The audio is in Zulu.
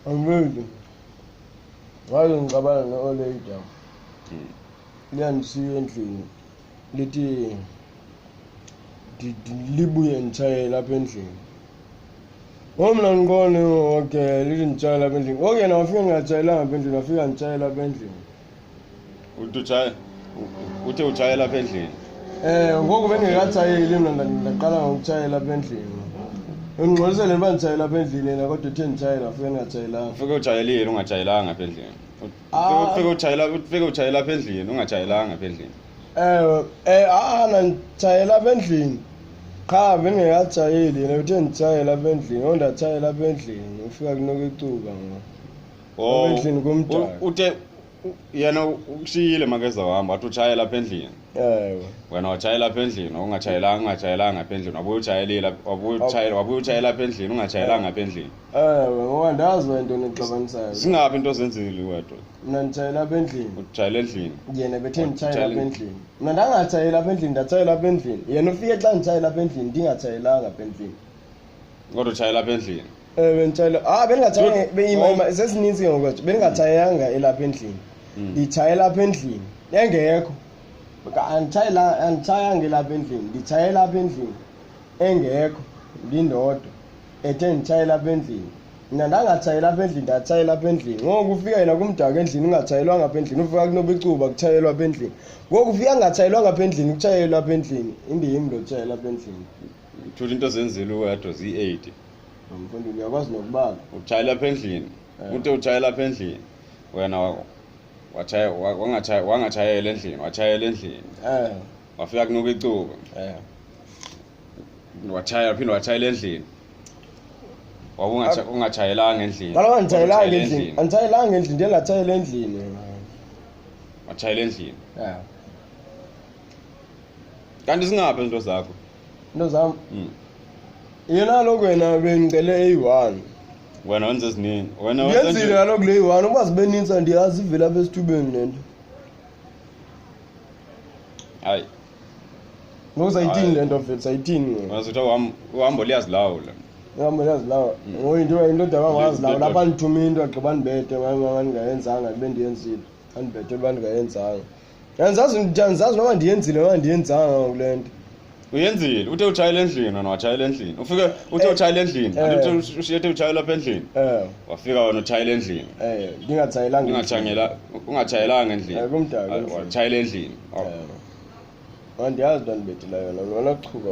Angithi ngaze ngixabana no-Olada liyandishiya endlini lithi libuye ngitshaye lapha endlini ngomna ngiqone okay lithi ngitshaye lapha endlini yena wafika ngingajayelanga lapha endlini wafika ngitshaye lapha endlini uthe utshaye lapha endlini ngoku bengekatshayeli mna ndaqala ngokutshaye lapha endlini ngingxolisele uba nditshaye lapha endlini yena kodwa uthe nditshayela wafika ngingajayelanga ufike utshayelile ungatshayelanga apha endlini ufike utshaye lapha endlini ungatshayelanga apha endlini nditshaye lapha endlini qha bengekatshayeli yena uthe nditshaye lapha endlini ndatshayela lapha endlini ufika kunokucuba apha endlini kumdaka yena ukushiyile makeza wahamba wathi utshaye lapha endlini wena watshaye lapha endlini ungatshayelanga apha endlini wabuye utshaye lapha endlini ungatshayelanga apha endlini ngoba ndazi uba into nixabanisayo zingaphi into zenzile wedwa mna nditshaye lapha endlini utshayele endlini yena bethe nditshaye lapha endlini mna ndangatshaye lapha endlini ndatshaye lapha endlini yena ufike xa nditshaye lapha endlini ndingatshayelanga apha endlini kodwa utshaye lapha endlini benditshaye bendingatshaye sesinintsi ke ngoku bendingatshayanga elapha endlini nditshaye lapha endlini engekho anditshayanga elapha endlini nditshaye lapha endlini engekho ndindodwa ethe nditshaye lapha endlini mna ndangatshaye lapha endlini ndatshaye lapha endlini ngoku ufika yena kumdaka endlini ungatshayelwanga apha endlini ufika kunobicuba kutshayelwa apha endlini ngoku ufika ngatshayelwanga apha endlini kutshayelwa apha endlini indim lo tshayela apha endlini thuthi into zenzile wedwa zi-8 mfundi uyakwazi nokubala utshayela apha endlini uthe utshayela apha endlini wena wangatshayela endlini watshayela endlini wafika kunuka icuba phinde watshayela endlini ungatshayelanga endlini kaloku anditshayelanga endlini ndengatshayela endlini watshayela endlini kanti zingaphi izinto zakho into zam yena kaloku wena bendicele eyi-1 wena wenze eziningi yenzile kaloku le yi-1 uba zibe nintsi andiyazi ivela apha esithubeni le nto hayi ngoku sayithini le nto vele sayithini wasuthi uhambo liyazilawula uhambo liyazilawula into daba ngazilawula apha ndithume into agqiba ndibethe ndingayenzanga ndibe ndiyenzile andibethe uba ndingayenzanga andizazi noba ndiyenzile noba ndiyenzanga ngokule nto uyenzile uthe utshayela endlini wena watshayela endlini ufike uthe utshayela endlini uthe utshayela apha endlini wafika wena utshayela endlini ungatshayelanga endlini watshayela endlini andiyazi uba ndibethela yona ngona kuchuba